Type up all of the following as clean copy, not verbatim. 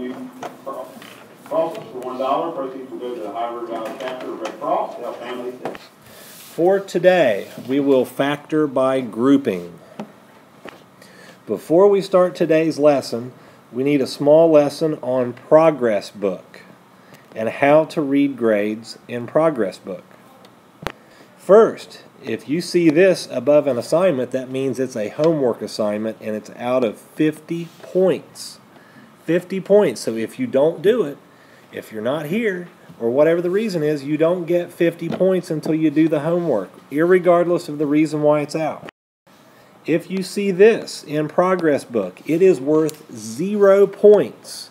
feeding crosses for $1. Proceeds will go to the High River Valley chapter of Red Cross to help families. For today, we will factor by grouping. Before we start today's lesson, we need a small lesson on progress book and how to read grades in progress book. First, if you see this above an assignment, that means it's a homework assignment and it's out of 50 points. 50 points. So if you don't do it, if you're not here, or whatever the reason is, you don't get 50 points until you do the homework, irregardless of the reason why it's out. If you see this in progress book, it is worth 0 points.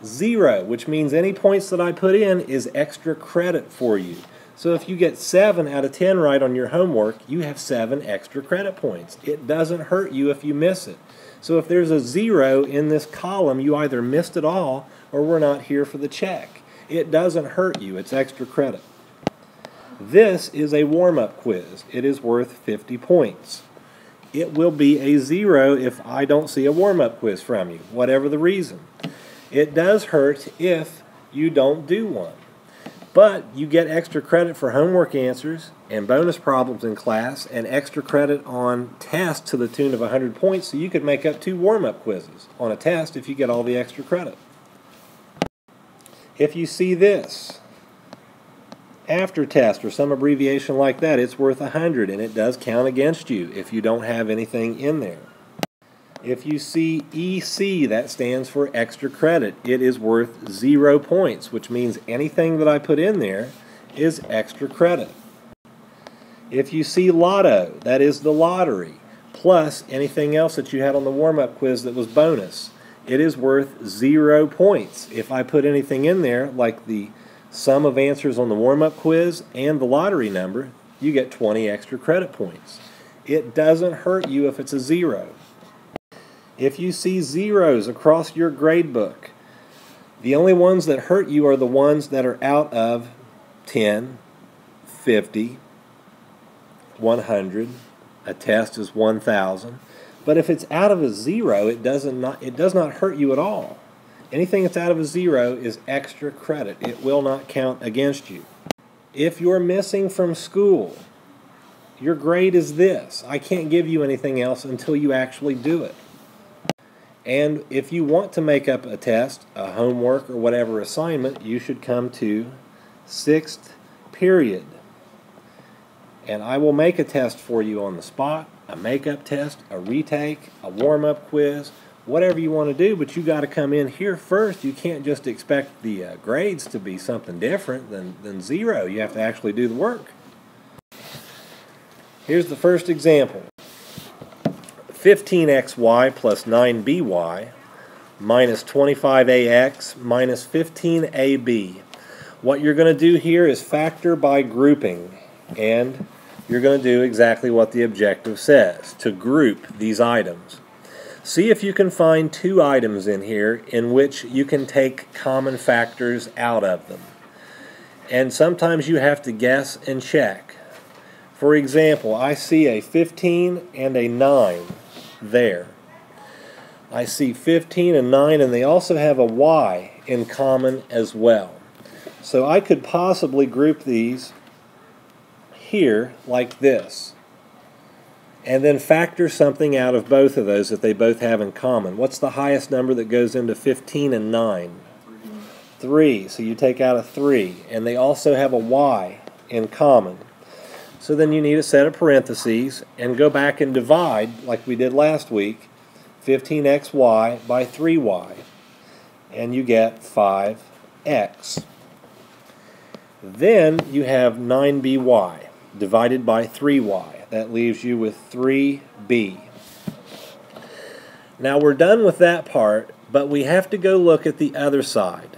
0, which means any points that I put in is extra credit for you. So if you get 7 out of 10 right on your homework, you have 7 extra credit points. It doesn't hurt you if you miss it. So if there's a 0 in this column, you either missed it all or we're not here for the check. It doesn't hurt you. It's extra credit. This is a warm-up quiz. It is worth 50 points. It will be a 0 if I don't see a warm-up quiz from you, whatever the reason. It does hurt if you don't do one. But you get extra credit for homework answers and bonus problems in class and extra credit on tests to the tune of 100 points, so you could make up 2 warm-up quizzes on a test if you get all the extra credit. If you see this, after test or some abbreviation like that, it's worth 100, and it does count against you if you don't have anything in there. If you see EC, that stands for extra credit. It is worth 0 points, which means anything that I put in there is extra credit. If you see Lotto, that is the lottery, plus anything else that you had on the warm-up quiz that was bonus, it is worth 0 points. If I put anything in there, like the sum of answers on the warm-up quiz and the lottery number, you get 20 extra credit points. It doesn't hurt you if it's a 0. If you see zeros across your grade book, the only ones that hurt you are the ones that are out of 10, 50, 100. A test is 1,000. But if it's out of a 0, it does not hurt you at all. Anything that's out of a 0 is extra credit. It will not count against you. If you're missing from school, your grade is this. I can't give you anything else until you actually do it. And if you want to make up a test, a homework, or whatever assignment, you should come to 6th period. And I will make a test for you on the spot, a make-up test, a retake, a warm-up quiz, whatever you want to do, but you got to come in here first. You can't just expect the grades to be something different than 0. You have to actually do the work. Here's the first example. 15xy plus 9by minus 25ax minus 15ab. What you're going to do here is factor by grouping, and you're going to do exactly what the objective says, to group these items. See if you can find 2 items in here in which you can take common factors out of them. And sometimes you have to guess and check. For example, I see a 15 and a 9 there. I see 15 and 9, and they also have a y in common as well. So I could possibly group these here like this, and then factor something out of both of those that they both have in common. What's the highest number that goes into 15 and 9? 3. So you take out a 3, and they also have a y in common. So then you need a set of parentheses and go back and divide, like we did last week, 15xy by 3y. And you get 5x. Then you have 9by divided by 3y. That leaves you with 3b. Now we're done with that part, but we have to go look at the other side.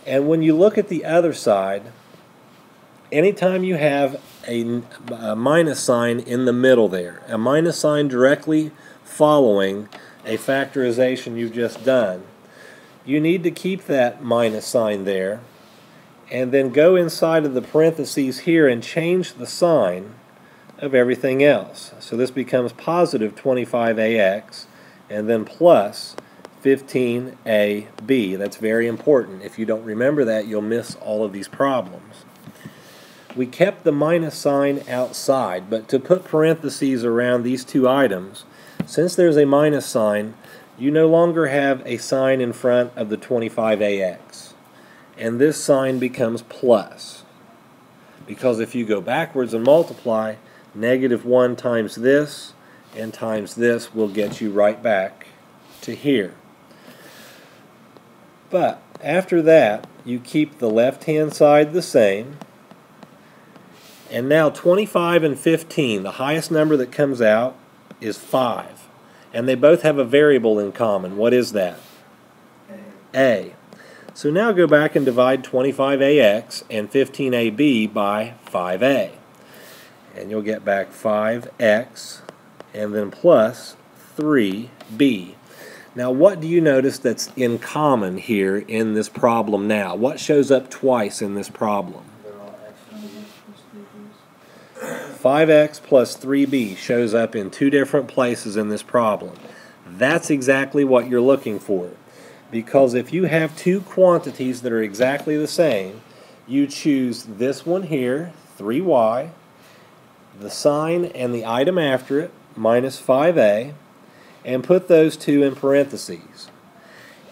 And when you look at the other side, anytime you have a minus sign in the middle there, a minus sign directly following a factorization you've just done, you need to keep that minus sign there and then go inside of the parentheses here and change the sign of everything else. So this becomes positive 25ax and then plus 15ab. That's very important. If you don't remember that, you'll miss all of these problems. We kept the minus sign outside, but to put parentheses around these two items, since there's a minus sign, you no longer have a sign in front of the 25ax. And this sign becomes plus. Because if you go backwards and multiply, -1 times this and times this will get you right back to here. But after that, you keep the left-hand side the same. And now 25 and 15, the highest number that comes out is 5. And they both have a variable in common. What is that? A. So now go back and divide 25ax and 15ab by 5a. And you'll get back 5x and then plus 3b. Now what do you notice that's in common here in this problem now? What shows up twice in this problem? 5x plus 3b shows up in two different places in this problem. That's exactly what you're looking for. Because if you have two quantities that are exactly the same, you choose this one here, 3y, the sign and the item after it, minus 5a, and put those two in parentheses.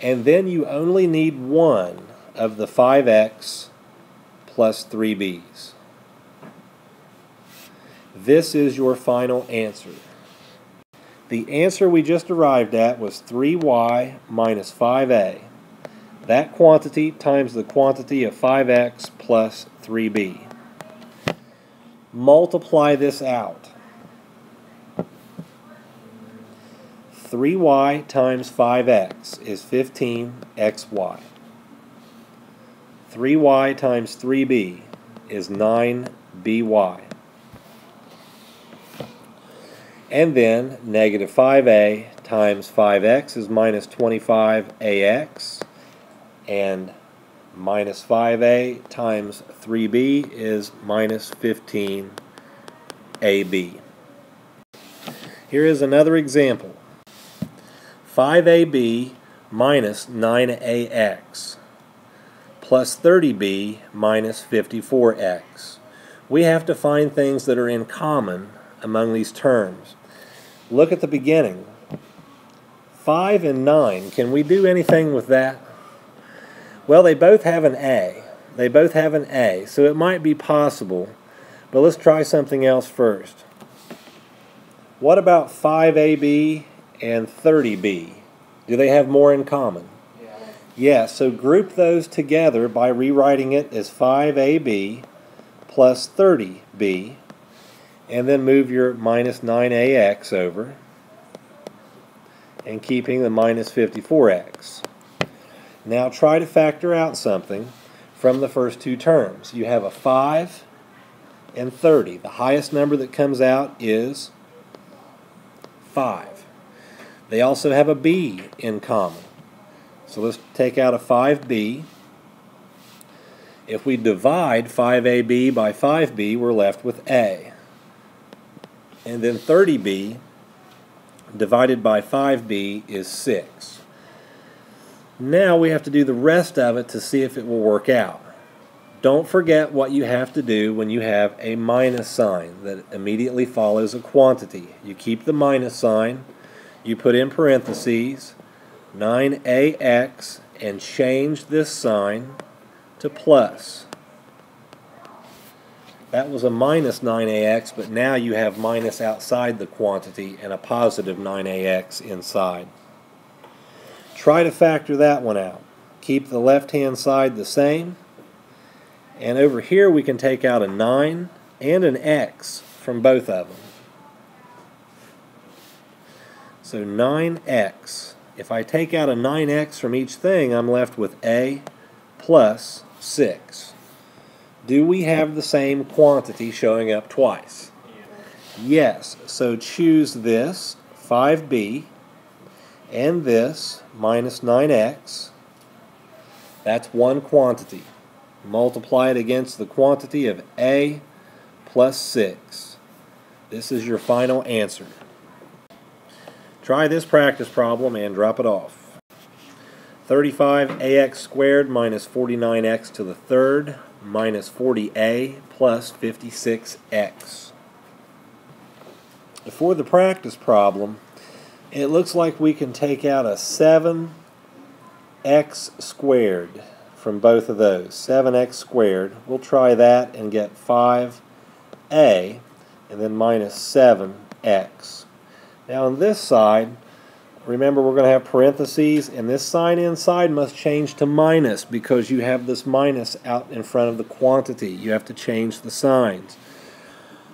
And then you only need one of the 5x plus 3b's. This is your final answer. The answer we just arrived at was 3y minus 5a. That quantity times the quantity of 5x plus 3b. Multiply this out. 3y times 5x is 15xy. 3y times 3b is 9by. And then negative 5a times 5x is minus 25ax. And minus 5a times 3b is minus 15ab. Here is another example. 5ab minus 9ax plus 30b minus 54x. We have to find things that are in common among these terms. Look at the beginning. 5 and 9. Can we do anything with that? Well, they both have an A. They both have an A, so it might be possible. But let's try something else first. What about 5AB and 30B? Do they have more in common? Yeah, so group those together by rewriting it as 5AB plus 30B. And then move your minus 9ax over and keeping the minus 54x. Now try to factor out something from the first two terms. You have a 5 and 30. The highest number that comes out is 5. They also have a b in common. So let's take out a 5b. If we divide 5ab by 5b, we're left with a. And then 30b divided by 5b is 6. Now we have to do the rest of it to see if it will work out. Don't forget what you have to do when you have a minus sign that immediately follows a quantity. You keep the minus sign, you put in parentheses 9ax and change this sign to plus. That was a minus 9ax, but now you have minus outside the quantity and a positive 9ax inside. Try to factor that one out. Keep the left-hand side the same. And over here we can take out a 9 and an x from both of them. So 9x. If I take out a 9x from each thing, I'm left with a plus 6. Do we have the same quantity showing up twice? Yes. So choose this, 5b, and this, minus 9x. That's one quantity. Multiply it against the quantity of a plus 6. This is your final answer. Try this practice problem and drop it off. 35ax squared minus 49x to the third minus 40a plus 56x. For the practice problem, it looks like we can take out a 7x squared from both of those. 7x squared. We'll try that and get 5a and then minus 7x. Now on this side, remember we're going to have parentheses, and this sign inside must change to minus because you have this minus out in front of the quantity. You have to change the signs.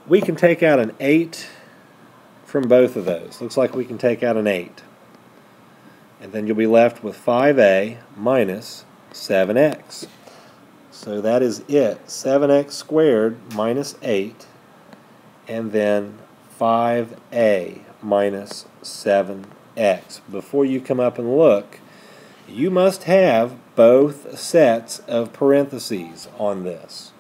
We can take out an 8 from both of those. Looks like we can take out an 8. And then you'll be left with 5a minus 7x. So that is it. 7x squared minus 8, and then 5a minus 7x. Before you come up and look, you must have both sets of parentheses on this.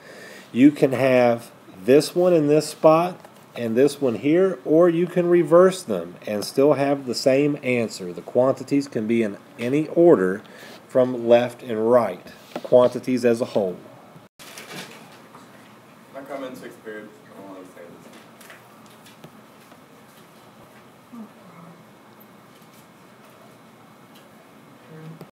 You can have this one in this spot and this one here, or you can reverse them and still have the same answer. The quantities can be in any order from left and right, quantities as a whole.